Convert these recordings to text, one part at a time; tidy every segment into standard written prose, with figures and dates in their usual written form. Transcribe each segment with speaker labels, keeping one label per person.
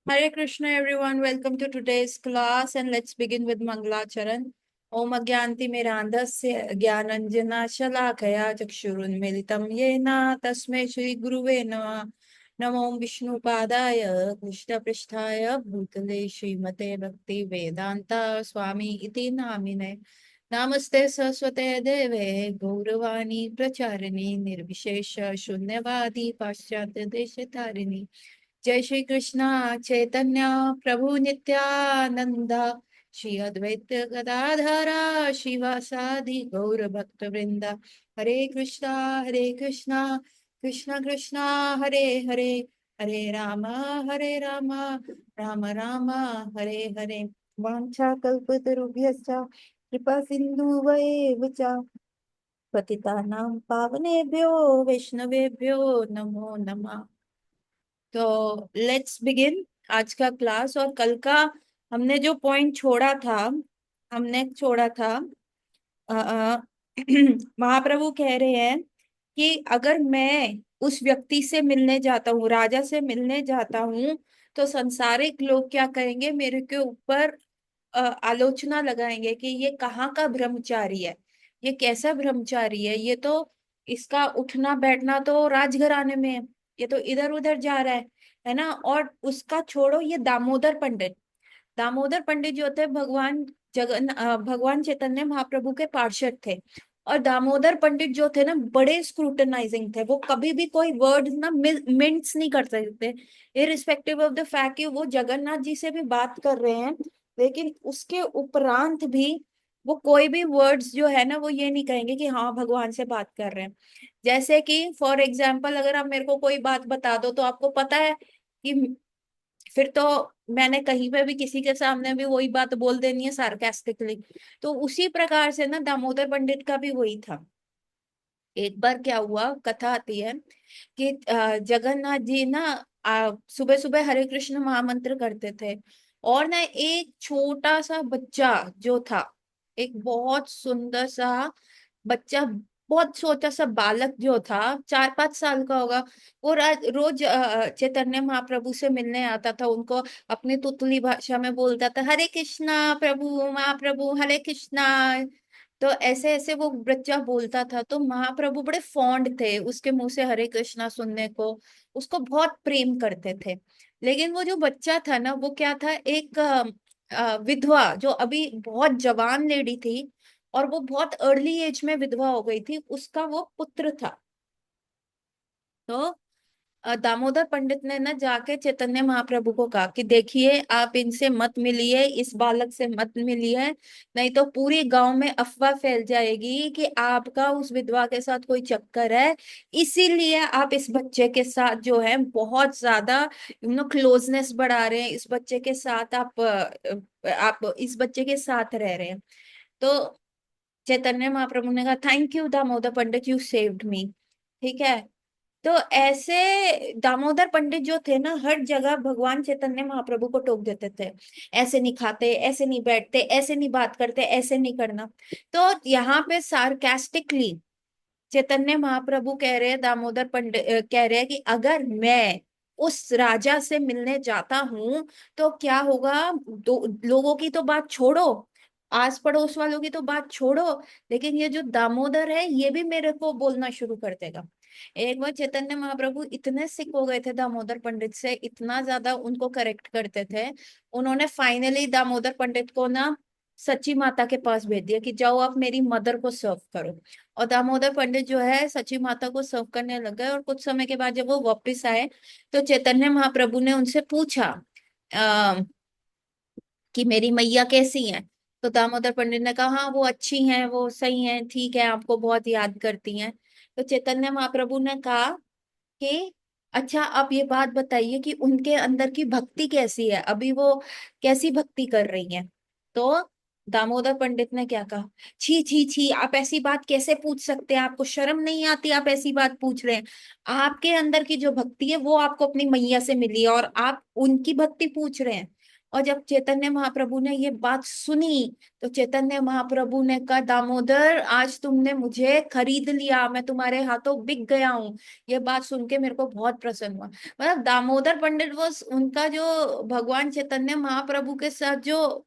Speaker 1: Hare Krishna, everyone. Welcome to today's class, and let's begin with Mangalacharan. Om Agyanti Mirandasya Gyananjana Shalakaya Chakshurunmilitam Yena Tasmai Shri Guruve Namah. Namo Vishnu Padaya Krishna Pristhaya Bhutale Srimate Bhakti Vedanta Swami Iti Namine. Namaste Saraswate Deve Gauravani Pracharini Nirvishesha Shunyavadi Paschatya Deshatharini. जय श्री कृष्णा चैतन्य प्रभु नित्यानंद श्री अद्वैत गदाधरा शिवासादि गौर भक्त वृंद हरे कृष्णा कृष्ण कृष्णा हरे हरे हरे राम राम राम हरे हरे वाञ्छा कल्पतरुभ्यश्च कृपा सिन्धुवैव च पतितानां पावनेभ्यो वैष्णवेभ्यो नमो नमः। तो लेट्स बिगिन आज का क्लास। और कल का हमने जो पॉइंट छोड़ा था, हमने छोड़ा था अ, अ, महाप्रभु कह रहे हैं कि अगर मैं उस व्यक्ति से मिलने जाता हूँ, राजा से मिलने जाता हूँ, तो संसारिक लोग क्या करेंगे, मेरे के ऊपर आलोचना लगाएंगे कि ये कहाँ का ब्रह्मचारी है, ये कैसा ब्रह्मचारी है, ये तो इसका उठना बैठना तो राजघराने में है, ये तो इधर उधर जा रहा है ना। और उसका छोड़ो, ये दामोदर पंडित जो थे भगवान चैतन्य महाप्रभु के पार्षद थे। और दामोदर पंडित जो थे ना, बड़े स्क्रूटनाइजिंग थे। वो कभी भी कोई वर्ड ना मिंट्स नहीं कर सकते, इरिस्पेक्टिव ऑफ द फैक्ट कि वो जगन्नाथ जी से भी बात कर रहे हैं, लेकिन उसके उपरांत भी वो कोई भी वर्ड्स जो है ना, वो ये नहीं कहेंगे कि हाँ भगवान से बात कर रहे हैं। जैसे कि फॉर एग्जाम्पल, अगर आप मेरे को कोई बात बता दो तो आपको पता है कि फिर तो मैंने कहीं पे भी किसी के सामने भी वही बात बोल देनी है सार्केस्टिकली। तो उसी प्रकार से ना दामोदर पंडित का भी वही था। एक बार क्या हुआ, कथा आती है कि जगन्नाथ जी ना सुबह सुबह हरे कृष्ण महामंत्र करते थे। और ना एक छोटा सा बच्चा जो था, एक बहुत सुंदर सा बच्चा, बहुत छोटा सा बालक जो था, 4-5 साल का होगा, वो रोज चैतन्य महाप्रभु से मिलने आता था। उनको अपनी तुतली भाषा में बोलता था, हरे कृष्णा प्रभु महाप्रभु हरे कृष्णा। तो ऐसे ऐसे वो बच्चा बोलता था। तो महाप्रभु बड़े फॉन्ड थे उसके मुंह से हरे कृष्णा सुनने को, उसको बहुत प्रेम करते थे। लेकिन वो जो बच्चा था ना, वो क्या था, एक विधवा जो अभी बहुत जवान लेडी थी, और वो बहुत अर्ली एज में विधवा हो गई थी, उसका वो पुत्र था। तो दामोदर पंडित ने ना जाके चैतन्य महाप्रभु को कहा कि देखिए, आप इनसे मत मिलिए, इस बालक से मत मिलिए, नहीं तो पूरी गांव में अफवाह फैल जाएगी कि आपका उस विधवा के साथ कोई चक्कर है। इसीलिए आप इस बच्चे के साथ जो है बहुत ज्यादा क्लोजनेस बढ़ा रहे हैं, इस बच्चे के साथ आप इस बच्चे के साथ रह रहे हैं। तो चैतन्य महाप्रभु ने कहा, thank you Damodar Pandit, you saved me. ठीक है। तो ऐसे दामोदर पंडित जो थे ना, हर जगह भगवान चैतन्य महाप्रभु को टोक देते थे, ऐसे नहीं खाते, ऐसे नहीं बैठते, ऐसे नहीं बात करते, ऐसे नहीं करना। तो यहाँ पे सार्केस्टिकली चैतन्य महाप्रभु कह रहे हैं, दामोदर पंडित कह रहे हैं कि अगर मैं उस राजा से मिलने जाता हूं तो क्या होगा। लोगों की तो बात छोड़ो, आस पड़ोस वालों की तो बात छोड़ो, लेकिन ये जो दामोदर है ये भी मेरे को बोलना शुरू कर देगा। एक बार चैतन्य महाप्रभु इतने सिक हो गए थे दामोदर पंडित से, इतना ज्यादा उनको करेक्ट करते थे, उन्होंने फाइनली दामोदर पंडित को ना सची माता के पास भेज दिया कि जाओ आप मेरी मदर को सर्व करो। और दामोदर पंडित जो है सची माता को सर्व करने लग गए। और कुछ समय के बाद जब वो वापस आए, तो चैतन्य महाप्रभु ने उनसे पूछा आ, कि मेरी मैया कैसी हैं। तो दामोदर पंडित ने कहा, हाँ वो अच्छी हैं, वो सही हैं, ठीक है, आपको बहुत याद करती हैं। तो चैतन्य महाप्रभु ने कहा कि अच्छा, आप ये बात बताइए कि उनके अंदर की भक्ति कैसी है, अभी वो कैसी भक्ति कर रही हैं। तो दामोदर पंडित ने क्या कहा, छी छी छी, आप ऐसी बात कैसे पूछ सकते हैं, आपको शर्म नहीं आती, आप ऐसी बात पूछ रहे हैं। आपके अंदर की जो भक्ति है वो आपको अपनी मैया से मिली है, और आप उनकी भक्ति पूछ रहे हैं। और जब चैतन्य महाप्रभु ने ये बात सुनी तो चैतन्य महाप्रभु ने कहा, दामोदर आज तुमने मुझे खरीद लिया, मैं तुम्हारे हाथों बिक गया हूँ। ये बात सुन के मेरे को बहुत प्रसन्न हुआ। मतलब दामोदर पंडित वो उनका जो भगवान चैतन्य महाप्रभु के साथ जो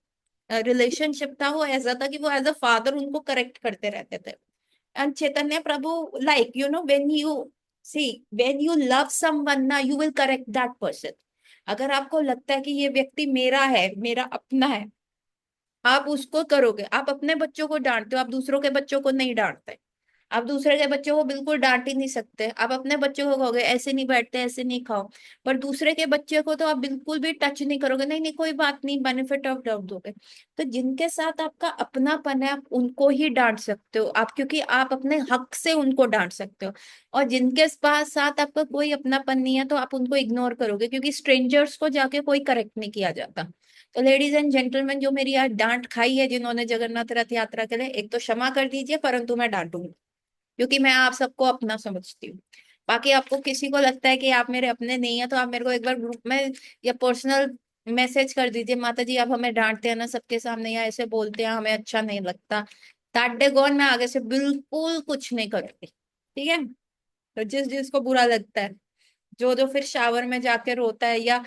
Speaker 1: रिलेशनशिप था वो ऐसा था कि वो एज अ फादर उनको करेक्ट करते रहते थे। And Chaitanya Prabhu, like you know, when you see, when you love someone ना, you will correct that person। अगर आपको लगता है कि ये व्यक्ति मेरा है, मेरा अपना है, आप उसको करोगे। आप अपने बच्चों को डांटते हो, आप दूसरों के बच्चों को नहीं डांटते। आप दूसरे के बच्चों को बिल्कुल डांट ही नहीं सकते। आप अपने बच्चों को कहोगे ऐसे नहीं बैठते, ऐसे नहीं खाओ, पर दूसरे के बच्चे को तो आप बिल्कुल भी टच नहीं करोगे, नहीं नहीं कोई बात नहीं, बेनिफिट ऑफ डाउट दोगे। तो जिनके साथ आपका अपनापन है आप उनको ही डांट सकते हो आप, क्योंकि आप अपने हक से उनको डांट सकते हो। और जिनके पास साथ आपका कोई अपनापन नहीं है तो आप उनको इग्नोर करोगे, क्योंकि स्ट्रेंजर्स को जाके कोई करेक्ट नहीं किया जाता। तो लेडीज एंड जेंटलमैन, जो मेरी आज डांट खाई है जिन्होंने जगन्नाथ रथ यात्रा के लिए, एक तो क्षमा कर दीजिए, परंतु मैं डांटूंगी क्योंकि मैं आप सबको अपना समझती हूँ। बाकी आपको किसी को लगता है कि आप मेरे अपने नहीं है तो आप मेरे को एक बार ग्रुप में या पर्सनल मैसेज कर दीजिए, माता जी आप हमें डांटते हैं ना सबके सामने या ऐसे बोलते हैं, हमें अच्छा नहीं लगता। दैट गॉन, मैं आगे से बिल्कुल कुछ नहीं करूंगी, ठीक है। तो जिस जिसको बुरा लगता है, जो जो फिर शावर में जाके रोता है या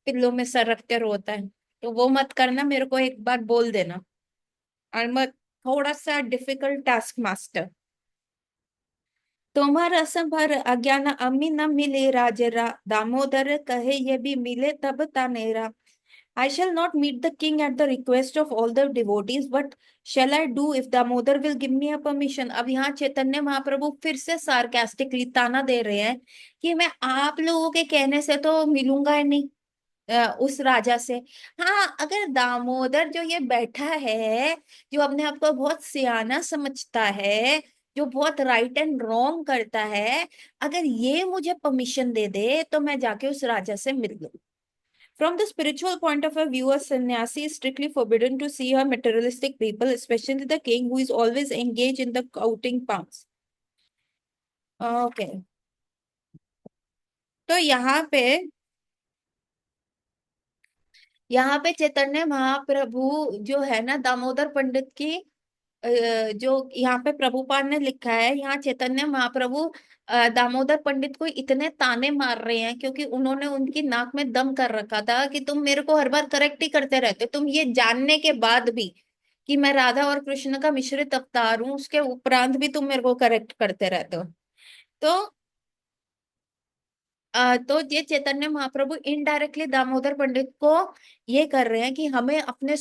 Speaker 1: पिल्लों में सर रख के रोता है, तो वो मत करना, मेरे को एक बार बोल देना। और मैं थोड़ा सा डिफिकल्ट टास्क मास्टर। तुम्हारा संभर अज्ञान अम्मी न मिले राजरा, दामोदर कहे ये भी मिले तब तानेरा। I shall not meet the king at the request of all the devotees, but shall I do if Damodar will give me a permission। अब यहाँ चैतन्य महाप्रभु फिर से सार्केस्टिकली ताना दे रहे हैं कि मैं आप लोगों के कहने से तो मिलूंगा ही नहीं उस राजा से। हाँ, अगर दामोदर जो ये बैठा है, जो अपने आप को बहुत सियाना समझता है, जो बहुत राइट एंड रॉन्ग करता है, अगर ये मुझे परमिशन दे दे तो मैं जाके उस राजा से मिल लूं। From the spiritual point of view, a sannyasi is strictly forbidden to see a materialistic people, especially the king who is always engaged in the counting palms। Okay, तो यहाँ पे चैतन्य महाप्रभु जो है ना, दामोदर पंडित की जो यहाँ पे प्रभुपाद ने लिखा है, यहाँ चैतन्य महाप्रभु दामोदर पंडित को इतने ताने मार रहे हैं क्योंकि उन्होंने उनकी नाक में दम कर रखा था कि तुम मेरे को हर बार करेक्ट ही करते रहते हो, तुम ये जानने के बाद भी कि मैं राधा और कृष्ण का मिश्रित अवतार हूँ, उसके उपरांत भी तुम मेरे को करेक्ट करते रहते हो। तो तो ये चैतन्य महाप्रभु इनडायरेक्टली दामोदर पंडित को ये कर रहे हैं कि हमें अपने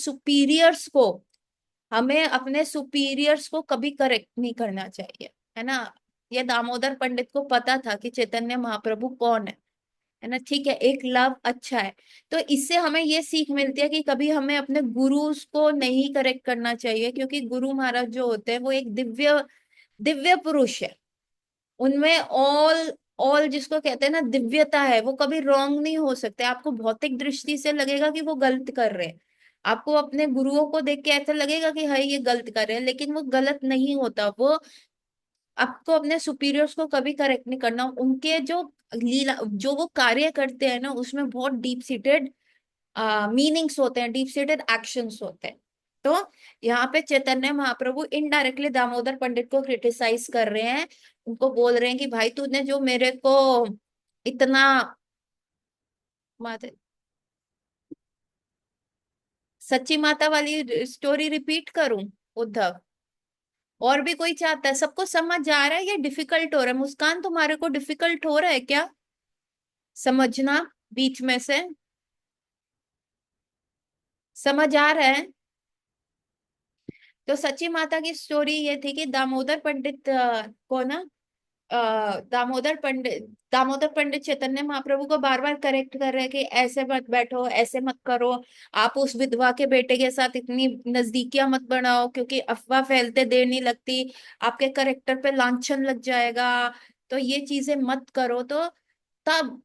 Speaker 1: सुपीरियर्स को कभी करेक्ट नहीं करना चाहिए, है ना। ये दामोदर पंडित को पता था कि चैतन्य महाप्रभु कौन है ना, ठीक है, एक लव अच्छा है। तो इससे हमें ये सीख मिलती है कि कभी हमें अपने गुरुज को नहीं करेक्ट करना चाहिए, क्योंकि गुरु महाराज जो होते हैं वो एक दिव्य दिव्य पुरुष है। उनमें ऑल ऑल जिसको कहते हैं ना दिव्यता है, वो कभी रॉन्ग नहीं हो सकते। आपको भौतिक दृष्टि से लगेगा कि वो गलत कर रहे हैं, आपको अपने गुरुओं को देख के ऐसा लगेगा कि हाँ ये गलत कर रहे हैं, लेकिन वो गलत नहीं होता। वो आपको अपने सुपीरियर्स को कभी करेक्ट नहीं करना। उनके जो लीला जो वो कार्य करते हैं ना, उसमें बहुत डीप सीटेड मीनिंग्स होते हैं, डीप सीटेड एक्शंस होते हैं। तो यहाँ पे चैतन्य महाप्रभु इनडायरेक्टली दामोदर पंडित को क्रिटिसाइज कर रहे हैं, उनको बोल रहे हैं कि भाई तूने जो मेरे को इतना माता सच्ची माता वाली स्टोरी रिपीट करूं उद्धव? और भी कोई चाहता है? सबको समझ आ रहा है या डिफिकल्ट हो रहा है? मुस्कान, तुम्हारे को डिफिकल्ट हो रहा है क्या समझना बीच में से? समझ आ रहा है? तो सची माता की स्टोरी ये थी कि दामोदर पंडित को ना दामोदर पंडित चैतन्य महाप्रभु को बार बार करेक्ट कर रहे हैं कि ऐसे मत बैठो, ऐसे मत करो, आप उस विधवा के बेटे के साथ इतनी नजदीकियां मत बनाओ, क्योंकि अफवाह फैलते देर नहीं लगती, आपके करेक्टर पे लांछन लग जाएगा, तो ये चीजें मत करो। तो तब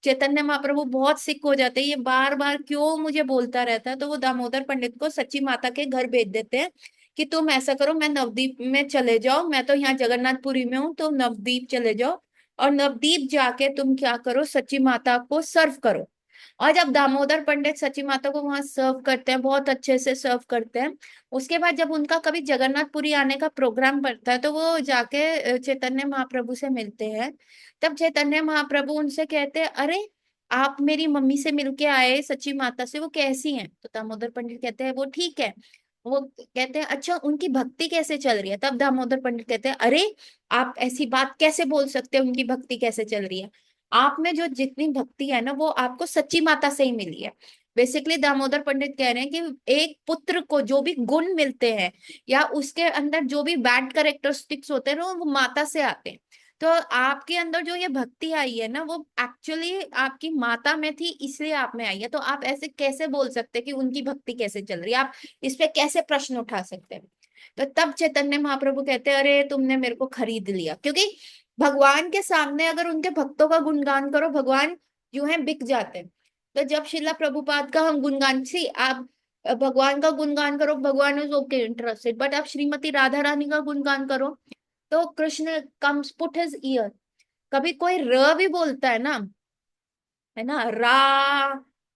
Speaker 1: चैतन्य महाप्रभु बहुत सिक हो जाते हैं, ये बार बार क्यों मुझे बोलता रहता है। तो वो दामोदर पंडित को सच्ची माता के घर भेज देते हैं कि तुम ऐसा करो, मैं नवदीप में चले जाओ, मैं तो यहाँ जगन्नाथपुरी में हूँ, तो नवदीप चले जाओ और नवदीप जाके तुम क्या करो, सच्ची माता को सर्व करो। और जब दामोदर पंडित सची माता को वहां सर्व करते हैं, बहुत अच्छे से सर्व करते हैं, उसके बाद जब उनका कभी जगन्नाथपुरी आने का प्रोग्राम पड़ता है तो वो जाके चैतन्य महाप्रभु से मिलते हैं। तब चैतन्य महाप्रभु उनसे कहते हैं, अरे आप मेरी मम्मी से मिलके आए सची माता से, वो कैसी हैं? तो दामोदर पंडित कहते हैं वो ठीक है। वो कहते हैं अच्छा उनकी भक्ति कैसे चल रही है? तब दामोदर पंडित कहते हैं, अरे आप ऐसी बात कैसे बोल सकते हैं, उनकी भक्ति कैसे चल रही है? आप में जो जितनी भक्ति है ना वो आपको सच्ची माता से ही मिली है। बेसिकली दामोदर पंडित कह रहे हैं कि एक पुत्र को जो भी गुण मिलते हैं या उसके अंदर जो भी बैड कैरेक्टरिस्टिक्स होते हैं ना वो माता से आते हैं। तो आपके अंदर जो ये भक्ति आई है ना वो एक्चुअली आपकी माता में थी, इसलिए आप में आई है। तो आप ऐसे कैसे बोल सकते हैं कि उनकी भक्ति कैसे चल रही है? आप इस पे कैसे प्रश्न उठा सकते हैं? तो तब चैतन्य महाप्रभु कहते हैं, अरे तुमने मेरे को खरीद लिया। क्योंकि भगवान के सामने अगर उनके भक्तों का गुणगान करो, भगवान जो है बिक जाते हैं। तो जब शिला प्रभुपाद का हम गुणगान, सी आप भगवान का गुणगान करो, भगवान इज ओके इंटरेस्टेड, बट आप श्रीमती राधा रानी का गुणगान करो तो Krishna comes put his year. कभी कोई र भी बोलता है ना,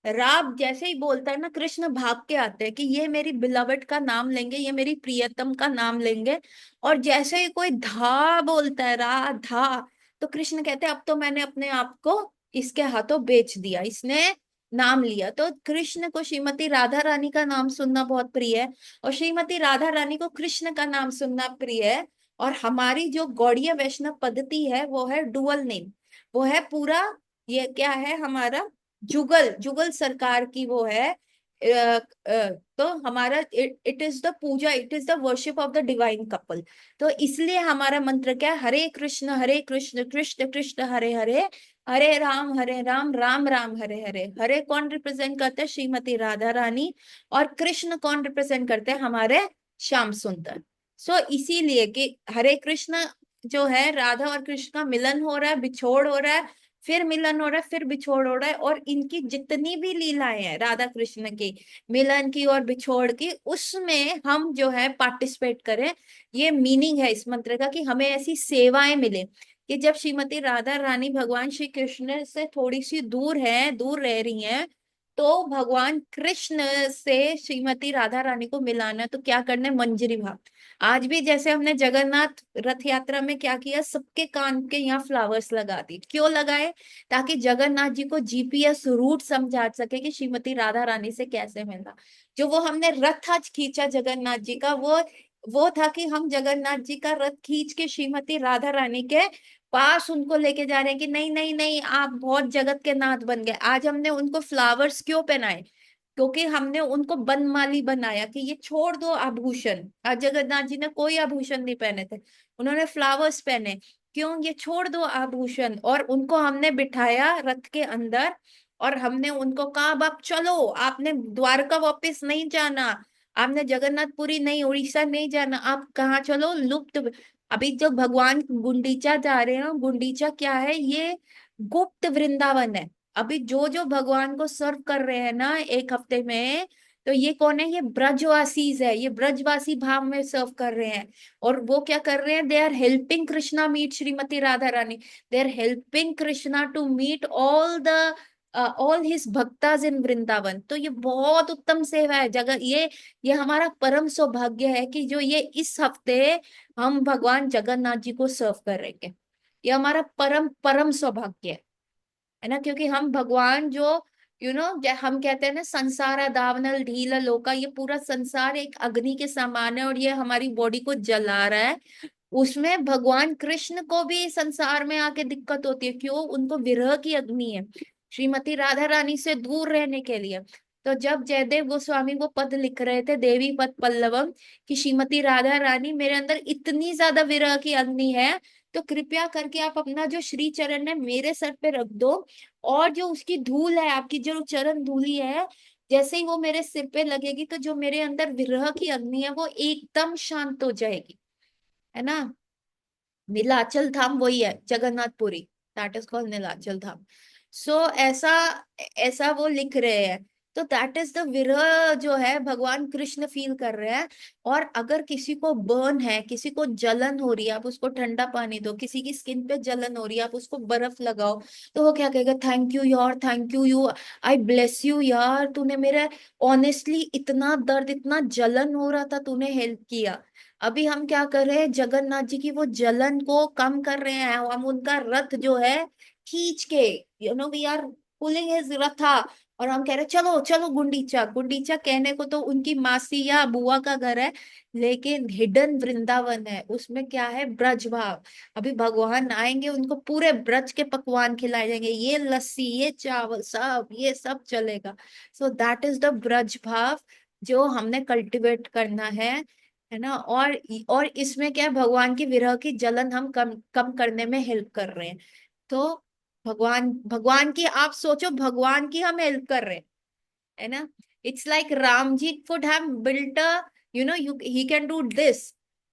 Speaker 1: राब जैसे ही बोलता है ना, कृष्ण भाग के आते हैं कि ये मेरी बिलवड का नाम लेंगे, ये मेरी प्रियतम का नाम लेंगे। और जैसे ही कोई धा बोलता है, राधा, तो कृष्ण कहते हैं अब तो मैंने अपने आप को इसके हाथों बेच दिया, इसने नाम लिया। तो कृष्ण को श्रीमती राधा रानी का नाम सुनना बहुत प्रिय है, और श्रीमती राधा रानी को कृष्ण का नाम सुनना प्रिय है। और हमारी जो गौड़ीय वैष्णव पद्धति है वो है डुअल नेम, वो है पूरा, ये क्या है हमारा, जुगल, जुगल सरकार की वो है। तो हमारा it is the puja, it is the worship of the divine couple. तो इसलिए हमारा मंत्र क्या है, हरे कृष्ण कृष्ण कृष्ण हरे हरे, हरे राम राम राम हरे हरे। हरे कौन रिप्रेजेंट करते हैं? श्रीमती राधा रानी। और कृष्ण कौन रिप्रेजेंट करते हैं? हमारे श्याम सुंदर। सो इसीलिए कि हरे कृष्ण जो है, राधा और कृष्ण का मिलन हो रहा है, बिछोड़ हो रहा है, फिर मिलन हो रहा है, फिर बिछोड़ हो रहा है। और इनकी जितनी भी लीलाएं हैं राधा कृष्ण की, मिलन की और बिछोड़ की, उसमें हम जो है पार्टिसिपेट करें। ये मीनिंग है इस मंत्र का, कि हमें ऐसी सेवाएं मिले कि जब श्रीमती राधा रानी भगवान श्री कृष्ण से थोड़ी सी दूर है, दूर रह रही हैं, तो भगवान कृष्ण से श्रीमती राधा रानी को मिलाना है तो क्या करना है? मंजरी भाव। आज भी जैसे हमने जगन्नाथ रथ यात्रा में क्या किया, सबके कान के यहाँ फ्लावर्स लगा दी। क्यों लगाए? ताकि जगन्नाथ जी को जीपीएस रूट समझा सके कि श्रीमती राधा रानी से कैसे मिलना। जो वो हमने रथ आज खींचा जगन्नाथ जी का, वो था कि हम जगन्नाथ जी का रथ खींच के श्रीमती राधा रानी के पास उनको लेके जा रहे हैं कि नहीं नहीं नहीं, आप बहुत जगत के नाथ बन गए। आज हमने उनको फ्लावर्स क्यों पहनाए? क्योंकि हमने उनको बनमाली बनाया कि ये छोड़ दो आभूषण। आज जगन्नाथ जी ने कोई आभूषण नहीं पहने थे, उन्होंने फ्लावर्स पहने। क्यों? ये छोड़ दो आभूषण। और उनको हमने बिठाया रथ के अंदर, और हमने उनको कहा अब आप चलो, आपने द्वारका वापस नहीं जाना, आपने जगन्नाथपुरी नहीं, उड़ीसा नहीं जाना, आप कहाँ चलो, लुप्त। अभी जो भगवान गुंडीचा जा रहे हैं, गुंडीचा क्या है? ये गुप्त वृंदावन है। अभी जो जो भगवान को सर्व कर रहे हैं ना एक हफ्ते में, तो ये कौन है? ये ब्रजवासीज है, ये ब्रजवासी भाव में सर्व कर रहे हैं। और वो क्या कर रहे हैं? They are helping Krishna meet Shrimati Radha Rani, they are helping Krishna to meet all his भक्ताज इन वृंदावन। तो ये बहुत उत्तम सेवा है जगह, ये हमारा परम सौभाग्य है कि जो ये इस हफ्ते हम भगवान जगन्नाथ जी को सर्व कर रहे हैं। ये हमारा परम परम सौभाग्य है ना। क्योंकि हम भगवान जो हम कहते हैं ना, संसार दावनल ढील लोका, ये पूरा संसार एक अग्नि के समान है और ये हमारी बॉडी को जला रहा है। उसमें भगवान कृष्ण को भी संसार में आके दिक्कत होती है। क्यों? उनको विरह की अग्नि है, श्रीमती राधा रानी से दूर रहने के लिए। तो जब जयदेव गोस्वामी वो पद लिख रहे थे, देवी पद पल्लवम, कि श्रीमती राधा रानी मेरे अंदर इतनी ज्यादा विरह की अग्नि है, तो कृपया करके आप अपना जो श्री चरण है मेरे सर पे रख दो, और जो उसकी धूल है, आपकी जो चरण धूली है, जैसे ही वो मेरे सिर पे लगेगी तो जो मेरे अंदर विरह की अग्नि है वो एकदम शांत हो जाएगी, है ना। नीलाचल धाम वही है, Jagannathpuri, that is called Nilachal Dham. So ऐसा ऐसा वो लिख रहे हैं तो दैट इज द विरह जो है भगवान कृष्ण फील कर रहे हैं। और अगर किसी को बर्न है, किसी को जलन हो रही है, आप उसको ठंडा पानी दो, किसी की स्किन पे जलन हो रही है आप उसको बर्फ लगाओ, तो वो क्या कहेगा, थैंक यू यार, thank you I bless you यार, तूने मेरे, ऑनेस्टली इतना दर्द, इतना जलन हो रहा था, तूने हेल्प किया। अभी हम क्या कर रहे हैं, जगन्नाथ जी की वो जलन को कम कर रहे हैं, हम उनका रथ जो है खींच के, वी आर पुलिंग हिज रथा, और हम कह रहे हैं, चलो चलो गुंडीचा, गुंडीचा कहने को तो उनकी मासी या बुआ का घर है, लेकिन हिडन वृंदावन है, उसमें क्या है, ब्रज भाव। अभी भगवान आएंगे, उनको पूरे ब्रज के पकवान खिलाए जाएंगे, ये लस्सी, ये चावल, सब ये सब चलेगा। सो दैट इज द ब्रज भाव जो हमने कल्टिवेट करना है ना। और इसमें क्या है, भगवान की विरह की जलन हम कम कम करने में हेल्प कर रहे हैं। तो भगवान भगवान की, आप सोचो, भगवान की हम हेल्प कर रहे हैं, है ना। It's like Ram ji could have built a, you he can do this,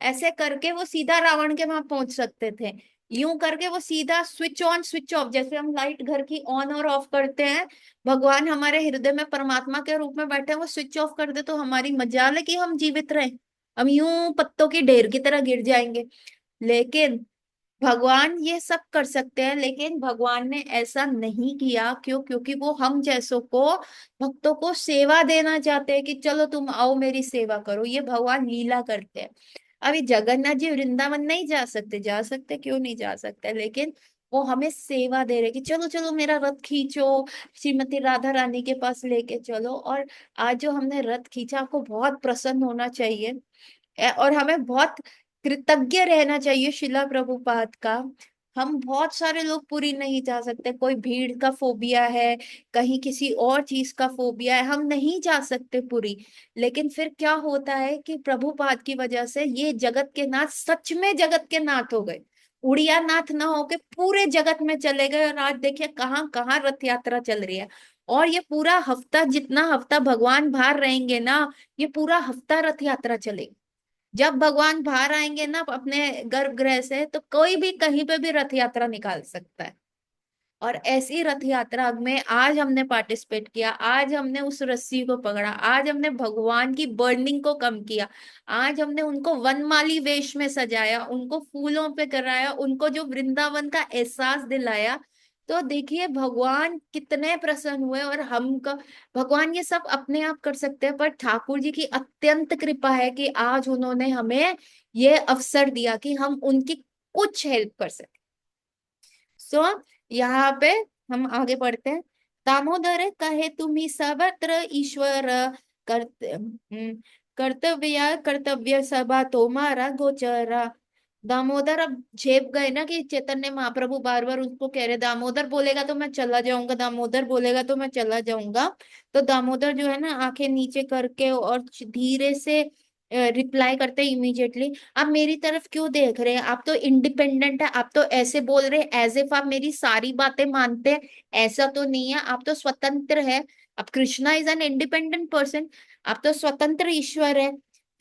Speaker 1: ऐसे करके वो सीधा रावण के वहां पहुंच सकते थे। यूं करके वो सीधा स्विच ऑन स्विच ऑफ, जैसे हम लाइट घर की ऑन और ऑफ करते हैं, भगवान हमारे हृदय में परमात्मा के रूप में बैठे हैं, वो स्विच ऑफ कर दे तो हमारी मजाल है कि हम जीवित रहे, हम यूं पत्तों की ढेर की तरह गिर जाएंगे। लेकिन भगवान ये सब कर सकते हैं, लेकिन भगवान ने ऐसा नहीं किया, क्यों? क्योंकि वो हम जैसों को, भक्तों को सेवा देना चाहते हैं कि चलो तुम आओ मेरी सेवा करो, ये भगवान लीला करते हैं। अभी जगन्नाथ जी वृंदावन नहीं जा सकते, जा सकते, क्यों नहीं जा सकते, लेकिन वो हमें सेवा दे रहे कि चलो चलो मेरा रथ खींचो, श्रीमती राधा रानी के पास लेके चलो। और आज जो हमने रथ खींचा, आपको बहुत प्रसन्न होना चाहिए, और हमें बहुत कृतज्ञ रहना चाहिए शिला प्रभुपाद का। हम बहुत सारे लोग पुरी नहीं जा सकते, कोई भीड़ का फोबिया है, कहीं किसी और चीज का फोबिया है, हम नहीं जा सकते पुरी। लेकिन फिर क्या होता है कि प्रभुपाद की वजह से ये जगत के नाथ सच में जगत के नाथ हो गए, उड़िया नाथ ना होके पूरे जगत में चले गए। और आज देखिए कहाँ कहाँ रथ यात्रा चल रही है। और ये पूरा हफ्ता, जितना हफ्ता भगवान बाहर रहेंगे ना, ये पूरा हफ्ता रथ यात्रा चलेगी। जब भगवान बाहर आएंगे ना अपने गर्भगृह से, तो कोई भी कहीं पे भी रथ यात्रा निकाल सकता है। और ऐसी रथ यात्रा में आज हमने पार्टिसिपेट किया, आज हमने उस रस्सी को पकड़ा, आज हमने भगवान की बर्निंग को कम किया, आज हमने उनको वनमाली वेश में सजाया, उनको फूलों पे कराया, उनको जो वृंदावन का एहसास दिलाया। तो देखिए भगवान कितने प्रसन्न हुए। और हम का, भगवान ये सब अपने आप कर सकते हैं, पर ठाकुर जी की अत्यंत कृपा है कि आज उन्होंने हमें ये अवसर दिया कि हम उनकी कुछ हेल्प कर सके। सो यहाँ पे हम आगे बढ़ते हैं। दामोदर कहे तुम्ही सर्वत्र ईश्वर, कर्तव्य कर्तव्य सभा तुम्हारा गोचरा। दामोदर अब झेप गए ना कि चैतन्य महाप्रभु बार बार उसको कह रहे, दामोदर बोलेगा तो मैं चला जाऊंगा, दामोदर बोलेगा तो मैं चला जाऊंगा। तो दामोदर जो है ना, आंखें नीचे करके और धीरे से रिप्लाई करते इमीडिएटली, आप मेरी तरफ क्यों देख रहे हैं, आप तो इंडिपेंडेंट है, आप तो ऐसे बोल रहे हैं एज इफ आप मेरी सारी बातें मानते हैं, ऐसा तो नहीं है, आप तो स्वतंत्र है। अब Krishna is an independent person, आप तो स्वतंत्र ईश्वर है,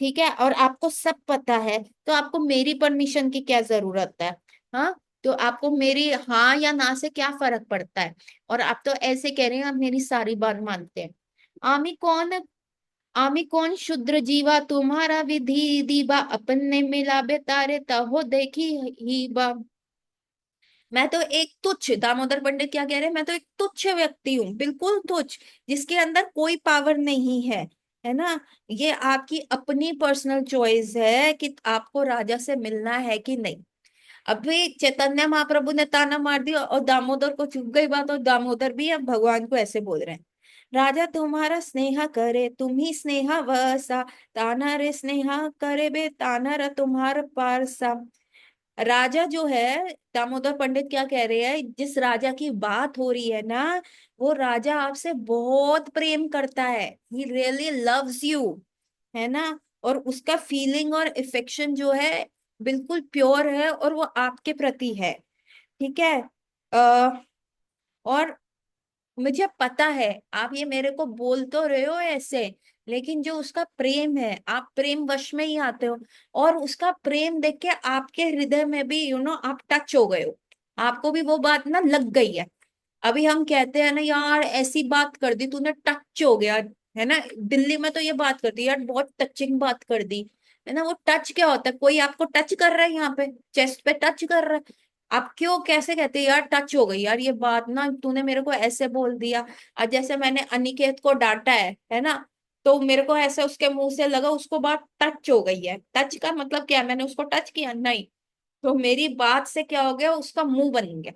Speaker 1: ठीक है, और आपको सब पता है, तो आपको मेरी परमिशन की क्या जरूरत है? हाँ, तो आपको मेरी हाँ या ना से क्या फर्क पड़ता है? और आप तो ऐसे कह रहे हैं आप मेरी सारी बात मानते हैं। आमी कौन, आमी कौन शुद्र जीवा तुम्हारा विधि दीबा, अपने मिलाबे तारे तहो देखी ही बा। मैं तो एक तुच्छ, दामोदर पंडित क्या कह रहे हैं, मैं तो एक तुच्छ व्यक्ति हूँ, बिल्कुल तुच्छ, जिसके अंदर कोई पावर नहीं है ना। ये आपकी अपनी पर्सनल चॉइस है कि आपको राजा से मिलना है कि नहीं। अभी चैतन्य महाप्रभु ने ताना मार दिया और दामोदर को चुप गई बात, और दामोदर भी अब भगवान को ऐसे बोल रहे हैं, राजा तुम्हारा स्नेह करे तुम ही स्नेह वसा, ताना रे स्नेह करे बे ताना रे तुम्हार पारसा। राजा जो है, दामोदर पंडित क्या कह रहे हैं, जिस राजा की बात हो रही है ना, वो राजा आपसे बहुत प्रेम करता है, ही रियली लव्स यू, है ना। और उसका फीलिंग और इफेक्शन जो है बिल्कुल प्योर है, और वो आपके प्रति है, ठीक है। और मुझे पता है आप ये मेरे को बोल तो रहे हो ऐसे, लेकिन जो उसका प्रेम है, आप प्रेम वश में ही आते हो, और उसका प्रेम देख के आपके हृदय में भी आप टच हो गए हो, आपको भी वो बात ना लग गई है। अभी हम कहते हैं ना यार ऐसी बात कर दी तूने, टच हो गया, है ना। दिल्ली में तो ये बात करती है यार, बहुत टचिंग बात कर दी, है ना। वो टच क्या होता है? कोई आपको टच कर रहा है यहाँ पे, चेस्ट पे टच कर रहा है, आप क्यों कैसे कहते हैं यार टच हो गई यार ये बात ना, तूने मेरे को ऐसे बोल दिया। और जैसे मैंने अनिकेत को डांटा है ना, तो मेरे को ऐसे उसके मुंह से लगा उसको बात टच हो गई है। टच का मतलब क्या है? मैंने उसको टच किया नहीं, तो मेरी बात से क्या हो गया, उसका मुंह बन गया,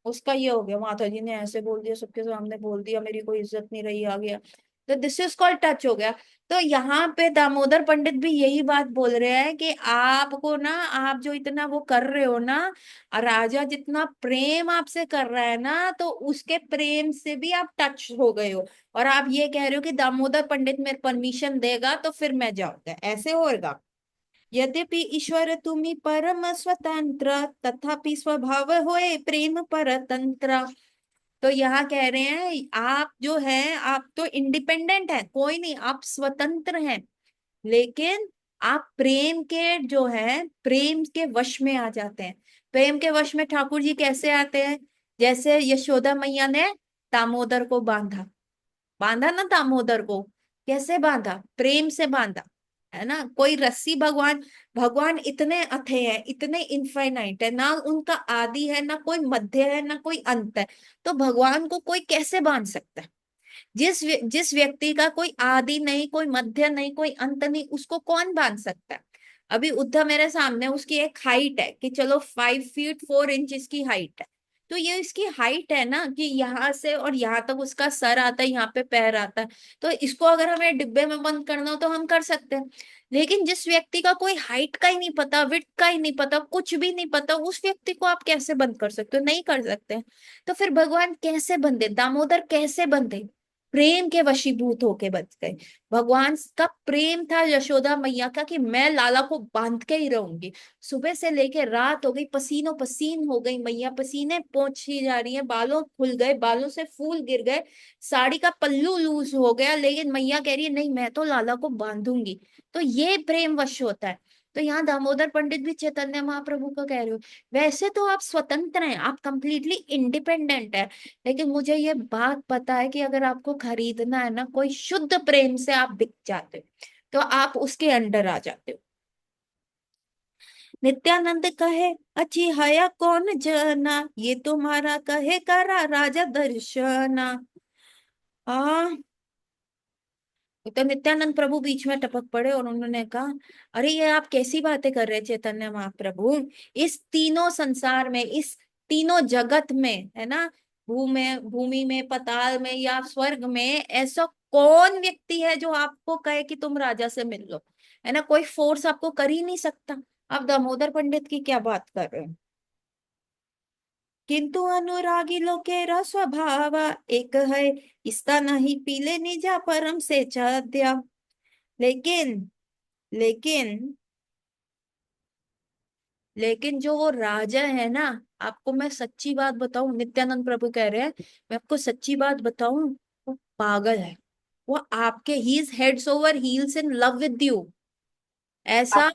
Speaker 1: उसका ये हो गया माता जी ने ऐसे बोल दिया, सबके सामने बोल दिया, मेरी कोई इज्जत नहीं रही, आ गया। तो दिस इज कॉल्ड टच हो गया। तो यहाँ पे दामोदर पंडित भी यही बात बोल रहे हैं कि आपको ना, आप जो इतना वो कर रहे हो ना, राजा जितना प्रेम आपसे कर रहा है ना, तो उसके प्रेम से भी आप टच हो गए हो, और आप ये कह रहे हो कि दामोदर पंडित मेरे परमिशन देगा तो फिर मैं जाऊंगा, ऐसे होगा। यद्यपि ईश्वर तुम्ही परम स्वतंत्र, तथापि स्वभाव होए प्रेम परतंत्र। तो यहाँ कह रहे हैं आप जो है, आप तो इंडिपेंडेंट हैं, कोई नहीं, आप स्वतंत्र हैं, लेकिन आप प्रेम के जो है, प्रेम के वश में आ जाते हैं। प्रेम के वश में ठाकुर जी कैसे आते हैं? जैसे यशोदा मैया ने दामोदर को बांधा, बांधा ना दामोदर को, कैसे बांधा? प्रेम से बांधा, है ना। कोई रस्सी, भगवान, भगवान इतने अथे हैं, इतने इनफाइनाइट है ना, उनका आदि है ना कोई मध्य है ना कोई अंत है, तो भगवान को कोई कैसे बांध सकता है? जिस व्यक्ति का कोई आदि नहीं, कोई मध्य नहीं, कोई अंत नहीं, उसको कौन बांध सकता है? अभी उद्धव मेरे सामने, उसकी एक हाइट है कि चलो 5 फीट 4 इंच की हाइट है, तो ये इसकी हाइट है ना कि यहाँ से और यहाँ तक उसका सर आता है, यहाँ पे पैर आता है, तो इसको अगर हमें डिब्बे में बंद करना हो तो हम कर सकते हैं। लेकिन जिस व्यक्ति का कोई हाइट का ही नहीं पता, विड्थ का ही नहीं पता, कुछ भी नहीं पता, उस व्यक्ति को आप कैसे बंद कर सकते हो? नहीं कर सकते। तो फिर भगवान कैसे बंधे, दामोदर कैसे बंधे? प्रेम के वशीभूत होके बच गए। भगवान का प्रेम था यशोदा मैया का कि मैं लाला को बांध के ही रहूंगी। सुबह से लेके रात हो गई, पसीनों पसीन हो गई मैया, पसीने पोंछी जा रही है, बालों खुल गए, बालों से फूल गिर गए, साड़ी का पल्लू लूज हो गया, लेकिन मैया कह रही है नहीं मैं तो लाला को बांधूंगी। तो ये प्रेम वश होता है। तो यहाँ दामोदर पंडित भी चैतन्य महाप्रभु का कह रहे हो, वैसे तो आप स्वतंत्र हैं, आप कंप्लीटली इंडिपेंडेंट है, लेकिन मुझे ये बात पता है कि अगर आपको खरीदना है ना, कोई शुद्ध प्रेम से आप बिक जाते हो, तो आप उसके अंडर आ जाते हो। नित्यानंद कहे, अच्छी हया कौन जना, ये तुम्हारा कहे करा राजा दर्शना। आ तो नित्यानंद प्रभु बीच में टपक पड़े और उन्होंने कहा, अरे ये आप कैसी बातें कर रहे हैं चैतन्य महाप्रभु? इस तीनों संसार में, इस तीनों जगत में, है ना, भूमि में, पाताल में या स्वर्ग में, ऐसा कौन व्यक्ति है जो आपको कहे कि तुम राजा से मिल लो? है ना, कोई फोर्स आपको कर ही नहीं सकता। आप दामोदर पंडित की क्या बात कर रहे हो? किंतु अनुरागी लोकेरा स्वभाव एक है, इसका नहीं पीले निजा परम से चाद्या। लेकिन लेकिन लेकिन जो वो राजा है ना, आपको मैं सच्ची बात बताऊं, नित्यानंद प्रभु कह रहे हैं, मैं आपको सच्ची बात बताऊं, वो पागल है। वो आपके, he is heads over heels in love with you. ऐसा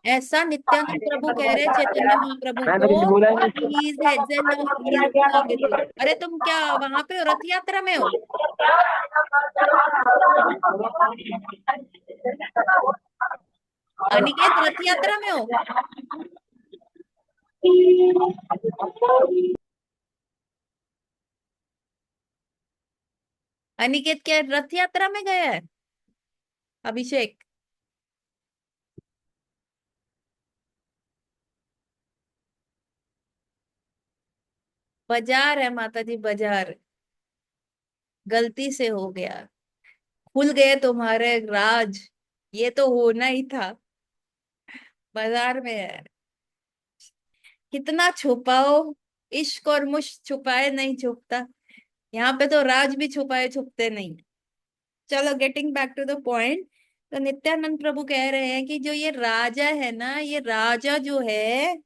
Speaker 1: ऐसा नित्यानंद प्रभु कह रहे हैं चैतन्य महाप्रभु
Speaker 2: मैं तो कुछ
Speaker 1: को
Speaker 2: बोला
Speaker 1: कि he is heads in love, he is in love with you. अरे तुम क्या वहां पे हो, रथ यात्रा में हो? अनिकेत, रथ यात्रा में हो? अनिकेत क्या रथ यात्रा में गया है? अभिषेक, बाजार है माता जी, बाजार, गलती से हो गया, खुल गए तुम्हारे राज, ये तो होना ही था। बाजार में है, कितना छुपाओ, इश्क और मुश्क छुपाए नहीं छुपता, यहाँ पे तो राज भी छुपाए छुपते नहीं। चलो getting back to the point. तो नित्यानंद प्रभु कह रहे हैं कि जो ये राजा है ना, ये राजा जो है,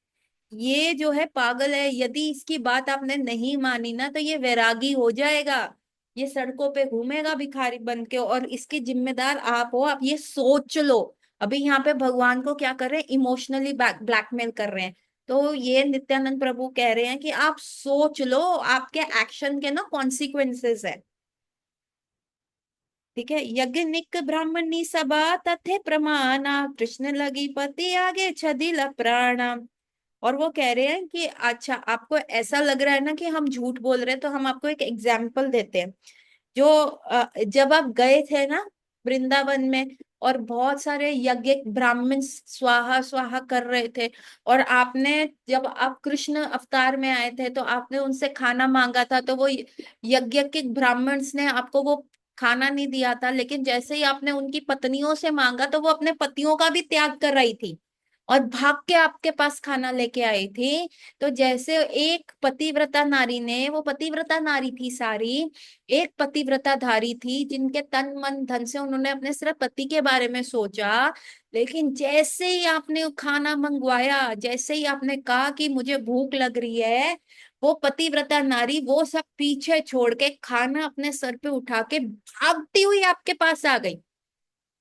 Speaker 1: ये जो है पागल है, यदि इसकी बात आपने नहीं मानी ना तो ये वैरागी हो जाएगा, ये सड़कों पे घूमेगा भिखारी बन के, और इसके जिम्मेदार आप हो, आप ये सोच लो। अभी यहाँ पे भगवान को क्या कर रहे हैं, इमोशनली ब्लैकमेल कर रहे हैं। तो ये नित्यानंद प्रभु कह रहे हैं कि आप सोच लो, आपके एक्शन के ना कॉन्सिक्वेंसेस है। ठीक है, यज्ञनिक ब्राह्मणी सभा तथे प्रमाणा, कृष्ण लगी पति आगे छदिल प्राणा। और वो कह रहे हैं कि अच्छा, आपको ऐसा लग रहा है ना कि हम झूठ बोल रहे हैं, तो हम आपको एक एग्जाम्पल देते हैं। जो जब आप गए थे ना वृंदावन में, और बहुत सारे यज्ञ ब्राह्मण स्वाहा स्वाहा कर रहे थे, और आपने, जब आप कृष्ण अवतार में आए थे तो आपने उनसे खाना मांगा था, तो वो यज्ञ के ब्राह्मण्स ने आपको वो खाना नहीं दिया था, लेकिन जैसे ही आपने उनकी पत्नियों से मांगा तो वो अपने पतियों का भी त्याग कर रही थी और भाग के आपके पास खाना लेके आई थी। तो जैसे एक पतिव्रता नारी ने, वो पतिव्रता नारी थी सारी, एक पतिव्रता धारी थी जिनके तन मन धन से उन्होंने अपने सिर्फ पति के बारे में सोचा, लेकिन जैसे ही आपने खाना मंगवाया, जैसे ही आपने कहा कि मुझे भूख लग रही है, वो पतिव्रता नारी वो सब पीछे छोड़ के खाना अपने सर पे उठा के भागती हुई आपके पास आ गई।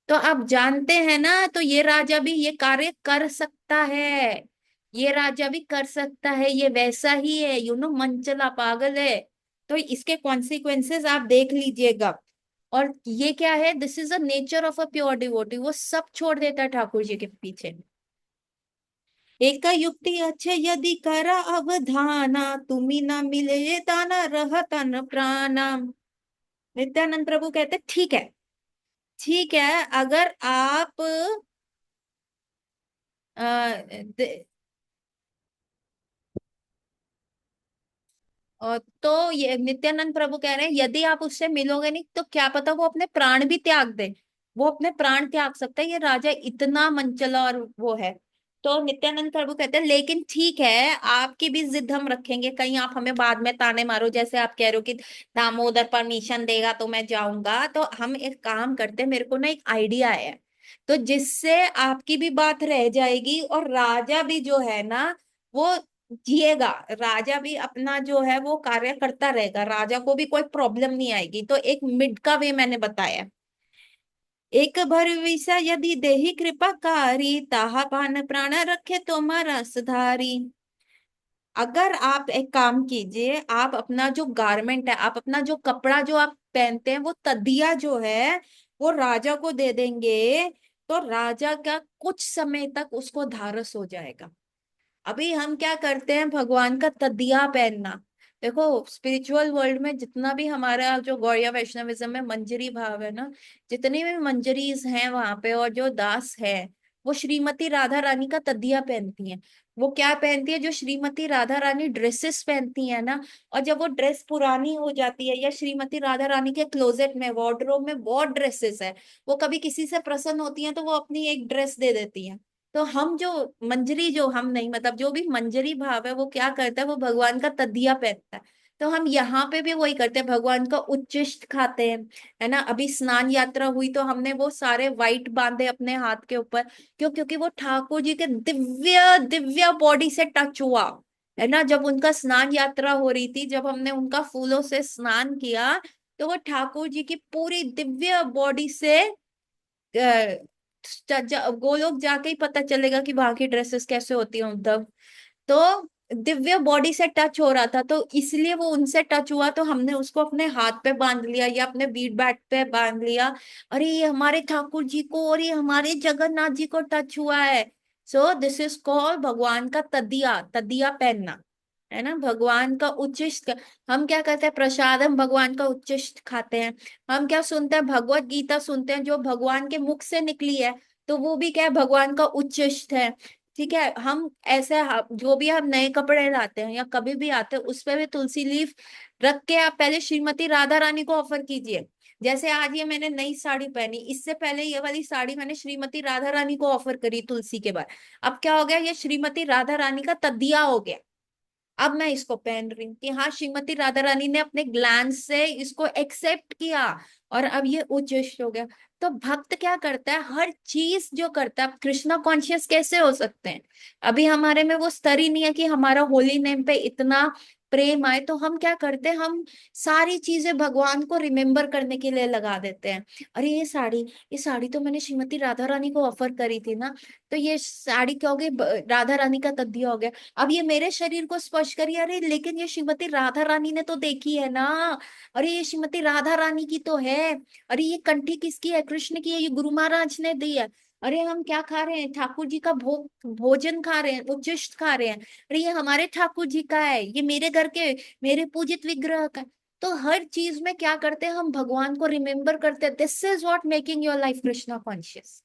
Speaker 1: तो आप जानते हैं ना, तो ये राजा भी ये कार्य कर सकता है, ये राजा भी कर सकता है, ये वैसा ही है, मनचला पागल है। तो इसके कॉन्सिक्वेंसेस आप देख लीजिएगा। और ये क्या है, this is a nature of a pure devotee, वो सब छोड़ देता है ठाकुर जी के पीछे। एक युक्ति अच्छे यदि करा अवधाना, तुम्ही न मिले ताना रहतन प्राणा। नित्यानंद प्रभु कहते ठीक है, ठीक है, अगर आप तो ये नित्यानंद प्रभु कह रहे हैं, यदि आप उससे मिलोगे नहीं तो क्या पता वो अपने प्राण भी त्याग दे, वो अपने प्राण त्याग सकता है, ये राजा इतना मनचला और वो है। तो नित्यानंद प्रभु कहते हैं लेकिन ठीक है, आपकी भी जिद हम रखेंगे, कहीं आप हमें बाद में ताने मारो, जैसे आप कह रहे हो कि दामोदर परमिशन देगा तो मैं जाऊंगा। तो हम एक काम करते हैं, मेरे को ना एक आइडिया है, तो जिससे आपकी भी बात रह जाएगी और राजा भी जो है ना वो जिएगा, राजा भी अपना जो है वो कार्य करता रहेगा, राजा को भी कोई प्रॉब्लम नहीं आएगी। तो एक मिड का वे मैंने बताया। एक भरविसा यदि देहि कृपाकारी, ताहा पान प्राण रखे तुम्हारा सुधारी। अगर आप एक काम कीजिए, आप अपना जो गारमेंट है, आप अपना जो कपड़ा जो आप पहनते हैं, वो तदिया जो है वो राजा को दे देंगे, तो राजा का कुछ समय तक उसको धारस हो जाएगा। अभी हम क्या करते हैं, भगवान का तदिया पहनना। देखो, स्पिरिचुअल वर्ल्ड में जितना भी हमारा जो गौड़िया वैष्णविज्म में मंजरी भाव है ना, जितनी भी मंजरीज हैं वहां पे और जो दास है, वो श्रीमती राधा रानी का तदिया पहनती हैं। वो क्या पहनती है, जो श्रीमती राधा रानी ड्रेसेस पहनती है ना, और जब वो ड्रेस पुरानी हो जाती है, या श्रीमती राधा रानी के क्लोजेट में, वार्डरोब में बहुत ड्रेसेस है, वो कभी किसी से प्रसन्न होती हैं तो वो अपनी एक ड्रेस दे देती हैं। तो हम जो मंजरी, जो हम नहीं, मतलब जो भी मंजरी भाव है, वो क्या करता है, वो भगवान का तदिया पहनता है। तो हम यहाँ पे भी वही करते हैं, भगवान का उच्चिष्ट खाते हैं, है ना। अभी स्नान यात्रा हुई तो हमने वो सारे वाइट बांधे अपने हाथ के ऊपर, क्यों, क्योंकि वो ठाकुर जी के दिव्य दिव्य बॉडी से टच हुआ, है ना। जब उनका स्नान यात्रा हो रही थी, जब हमने उनका फूलों से स्नान किया, तो वो ठाकुर जी की पूरी दिव्य बॉडी से गोलोक जाके ही पता चलेगा कि वहां की ड्रेसेस कैसे होती हैं उद्धव। तो दिव्य बॉडी से टच हो रहा था, तो इसलिए वो उनसे टच हुआ, तो हमने उसको अपने हाथ पे बांध लिया या अपने बीट बैट पे बांध लिया। अरे ये हमारे ठाकुर जी को और ये हमारे जगन्नाथ जी को टच हुआ है। सो दिस इज कॉल्ड भगवान का तदिया, तदिया पहनना, है ना, भगवान का उच्चिष्ट। हम क्या करते हैं, प्रसाद हम भगवान का उच्चिष्ट खाते हैं। हम क्या सुनते हैं, भगवत गीता सुनते हैं जो भगवान के मुख से निकली है, तो वो भी क्या है, भगवान का उच्चिष्ट है। ठीक है, हम ऐसे जो भी हम नए कपड़े लाते हैं या कभी भी आते हैं, उस पे भी तुलसी लीफ रख के आप पहले श्रीमती राधा रानी को ऑफर कीजिए। जैसे आज ये मैंने नई साड़ी पहनी, इससे पहले ये वाली साड़ी मैंने श्रीमती राधा रानी को ऑफर करी तुलसी के बाद। अब क्या हो गया, ये श्रीमती राधा रानी का तदिया हो गया। अब मैं इसको पहन रही हूँ कि हाँ, श्रीमती राधा रानी ने अपने ग्लैंस से इसको एक्सेप्ट किया, और अब ये उच्चिष्ट हो गया। तो भक्त क्या करता है, हर चीज जो करता है, अब कृष्णा कॉन्शियस कैसे हो सकते हैं। अभी हमारे में वो स्तर ही नहीं है कि हमारा होली नेम पे इतना प्रेम आए तो हम क्या करते हैं, हम सारी चीजें भगवान को रिमेम्बर करने के लिए लगा देते हैं। अरे ये साड़ी तो मैंने श्रीमती राधा रानी को ऑफर करी थी ना, तो ये साड़ी क्या हो गई, राधा रानी का तद्दिया हो गया। अब ये मेरे शरीर को स्पर्श करी, अरे लेकिन ये श्रीमती राधा रानी ने तो देखी है ना, अरे ये श्रीमती राधा रानी की तो है। अरे ये कंठी किसकी है, कृष्ण की है, ये गुरु महाराज ने दी है। अरे हम क्या खा रहे हैं, ठाकुर जी का भोजन खा रहे हैं, उच्चिष्ट खा रहे हैं। अरे ये हमारे ठाकुर जी का है, ये मेरे घर के, मेरे पूजित विग्रह का है। तो हर चीज में क्या करते हैं, हम भगवान को रिमेम्बर करते हैं। This is what making your life Krishna conscious,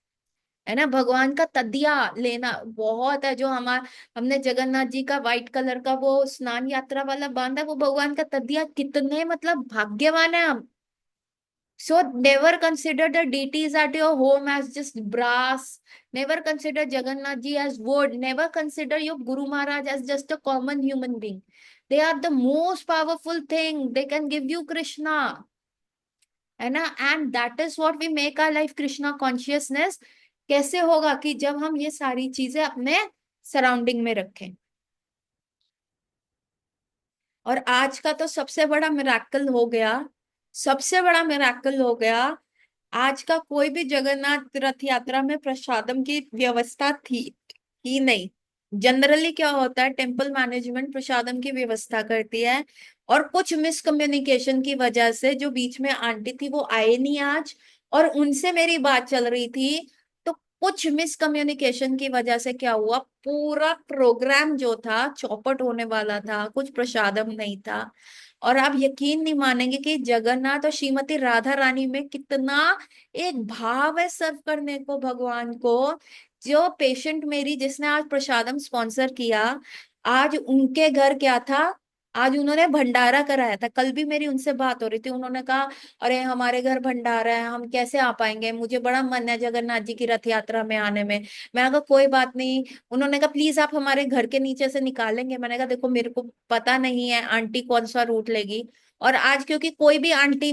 Speaker 1: है ना। भगवान का तदिया लेना बहुत है। जो हमने जगन्नाथ जी का व्हाइट कलर का वो स्नान यात्रा वाला बांधा, वो भगवान का तदिया, कितने मतलब भाग्यवान है हम। So never consider the deities at your home as just brass. Never consider Jagannath ji as wood. Never consider your Guru Maharaj as just a common human being. They are the most powerful thing. They can give you Krishna. है ना। And that is what we make our life Krishna consciousness. कैसे होगा कि जब हम ये सारी चीजें अपने सराउंडिंग में रखें। और आज का तो सबसे बड़ा मिराकल हो गया, सबसे बड़ा मिराकल हो गया। आज का कोई भी जगन्नाथ रथ यात्रा में प्रसादम की व्यवस्था थी ही नहीं। जनरली क्या होता है, टेम्पल मैनेजमेंट प्रसादम की व्यवस्था करती है, और कुछ मिसकम्युनिकेशन की वजह से जो बीच में आंटी थी वो आए नहीं आज, और उनसे मेरी बात चल रही थी। तो कुछ मिसकम्युनिकेशन की वजह से क्या हुआ, पूरा प्रोग्राम जो था चौपट होने वाला था, कुछ प्रसादम नहीं था। और आप यकीन नहीं मानेंगे कि जगन्नाथ और श्रीमती राधा रानी में कितना एक भाव है सर्व करने को भगवान को। जो पेशेंट मेरी जिसने आज प्रसादम स्पॉन्सर किया, आज उनके घर क्या था, आज उन्होंने भंडारा कराया था। कल भी मेरी उनसे बात हो रही थी, उन्होंने कहा अरे हमारे घर भंडारा है, हम कैसे आ पाएंगे, मुझे बड़ा मन है जगन्नाथ जी की रथ यात्रा में आने में। मैं कहा कोई बात नहीं। उन्होंने कहा प्लीज आप हमारे घर के नीचे से निकालेंगे। मैंने कहा देखो मेरे को पता नहीं है आंटी कौन सा रूट लेगी, और आज क्योंकि कोई भी आंटी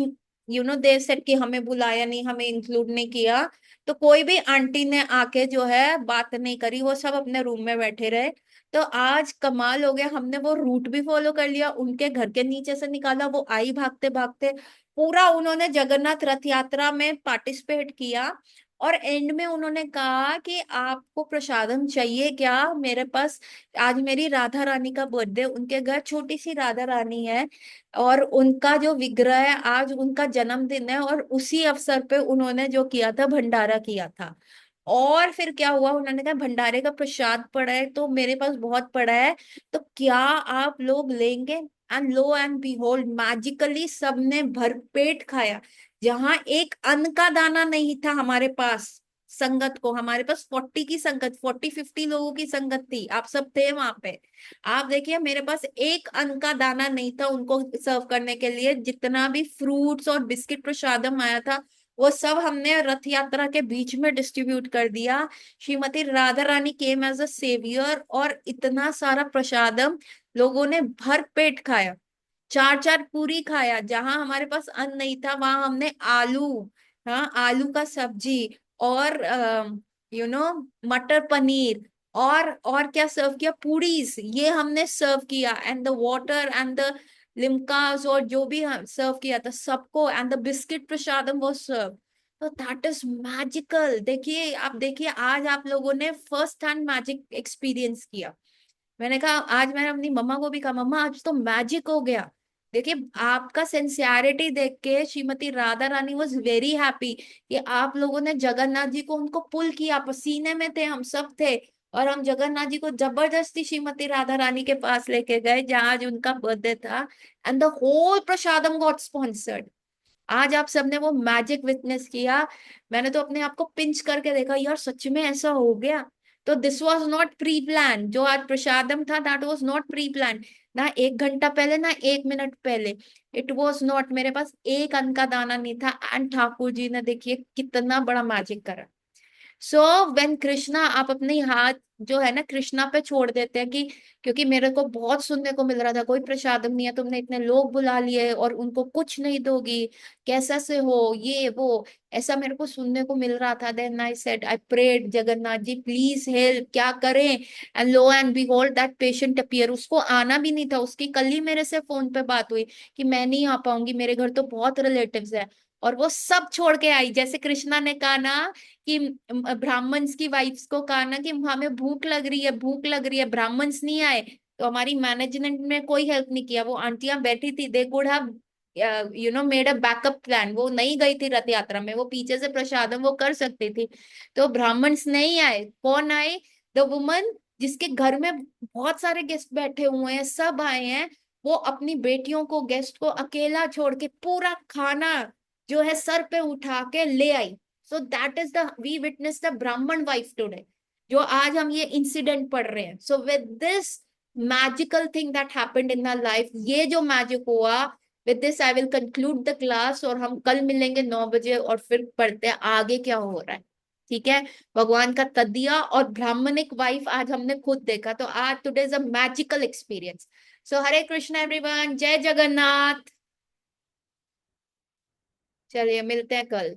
Speaker 1: दे सेट कि हमें बुलाया नहीं, हमें इंक्लूड नहीं किया, तो कोई भी आंटी ने आके जो है बात नहीं करी, वो सब अपने रूम में बैठे रहे। तो आज कमाल हो गया, हमने वो रूट भी फॉलो कर लिया, उनके घर के नीचे से निकाला, वो आई भागते भागते, पूरा उन्होंने जगन्नाथ रथ यात्रा में पार्टिसिपेट किया। और एंड में उन्होंने कहा कि आपको प्रसादम चाहिए क्या, मेरे पास आज मेरी राधा रानी का बर्थडे, उनके घर छोटी सी राधा रानी है, और उनका जो विग्रह है, आज उनका जन्मदिन है, और उसी अवसर पे उन्होंने जो किया था भंडारा किया था। और फिर क्या हुआ, उन्होंने कहा भंडारे का प्रसाद पड़ा है तो मेरे पास बहुत पड़ा है, तो क्या आप लोग लेंगे। And lo and behold magically सबने भरपेट खाया। जहां एक अन्न का दाना नहीं था हमारे पास, संगत को, हमारे पास 40 की संगत, 40-50 लोगों की संगत थी, आप सब थे वहां पे। आप देखिए मेरे पास एक अन्न का दाना नहीं था उनको सर्व करने के लिए। जितना भी फ्रूट्स और बिस्किट प्रसादम आया था, वो सब हमने रथ यात्रा के बीच में डिस्ट्रीब्यूट कर दिया। श्रीमती राधा रानी केम एज अ सेवियर, और इतना सारा प्रसादम लोगों ने भर पेट खाया, 4-4 पूरी खाया। जहां हमारे पास अन्न नहीं था वहां हमने आलू, हाँ आलू का सब्जी, और मटर पनीर, और क्या सर्व किया, पूरीज, ये हमने सर्व किया, and the water and the Limcas, और जो भी सर्व किया था सबको, एंड द बिस्किट प्रसादम वो सर्व। तो दैट इज मैजिकल। देखिए आप देखिए, आज आप लोगों ने फर्स्ट हैंड मैजिक एक्सपीरियंस किया। मैंने कहा, आज मैंने अपनी मम्मा को भी कहा, मम्मा आज तो मैजिक हो गया। देखिए आपका सिंसियरिटी देख के श्रीमती राधा रानी वॉज वेरी हैप्पी कि आप लोगों ने जगन्नाथ जी को उनको पुल किया, पसीने में थे हम सब थे, और हम जगन्नाथ जी को जबरदस्ती श्रीमती राधा रानी के पास लेके गए जहाँ आज उनका बर्थडे था, and the whole prasadam got sponsored. आज आप सबने वो मैजिक विटनेस किया। मैंने तो अपने आप को पिंच करके देखा, यार सच में ऐसा हो गया। तो this was not pre plan, जो आज प्रसादम था that was not pre plan. ना 1 घंटा पहले, ना 1 मिनट पहले, इट वाज नॉट। मेरे पास एक अन्न का दाना नहीं था, एंड ठाकुर जी ने देखिए कितना बड़ा मैजिक करा। सो व्हेन कृष्णा, आप अपने हाथ जो है ना कृष्णा पे छोड़ देते हैं कि क्योंकि मेरे को बहुत सुनने को मिल रहा था कोई प्रसादम नहीं है, तुमने इतने लोग बुला लिए और उनको कुछ नहीं दोगी, कैसा से हो ये वो, ऐसा मेरे को सुनने को मिल रहा था। Then I said, I prayed Jagannath ji please help, क्या करें। And lo and behold that patient appear, उसको आना भी नहीं था, उसकी कल ही मेरे से फोन पे बात हुई कि मैं नहीं आ पाऊंगी, मेरे घर तो बहुत रिलेटिव्स है। और वो सब छोड़ के आई, जैसे कृष्णा ने कहा ना कि ब्राह्मण्स की वाइफ्स को कहा ना कि हमें भूख लग रही है, भूख लग रही है, ब्राह्मण्स नहीं आए, तो हमारी मैनेजमेंट ने कोई हेल्प नहीं किया, वो आंटियां बैठी थी, they could have made a backup plan, वो नहीं गई थी रथ यात्रा में, वो पीछे से प्रसादम वो कर सकती थी। तो ब्राह्मण्स नहीं आए, कौन आए? द वुमन जिसके घर में बहुत सारे गेस्ट बैठे हुए हैं, सब आए हैं, वो अपनी बेटियों को, गेस्ट को अकेला छोड़ के पूरा खाना जो है सर पे उठा के ले आई। So that is the we witness the Brahmin wife today, जो आज हम ये इंसिडेंट पढ़ रहे हैं। So with this magical thing that happened in the life, ये जो मैजिक हुआ, with this I will conclude the class, और हम कल मिलेंगे 9 बजे और फिर पढ़ते हैं आगे क्या हो रहा है। ठीक है? भगवान का तदिया और ब्राह्मणिक वाइफ आज हमने खुद देखा, तो आज today is a magical experience. So Hare Krishna everyone, जय जगन्नाथ। चलिए मिलते हैं कल।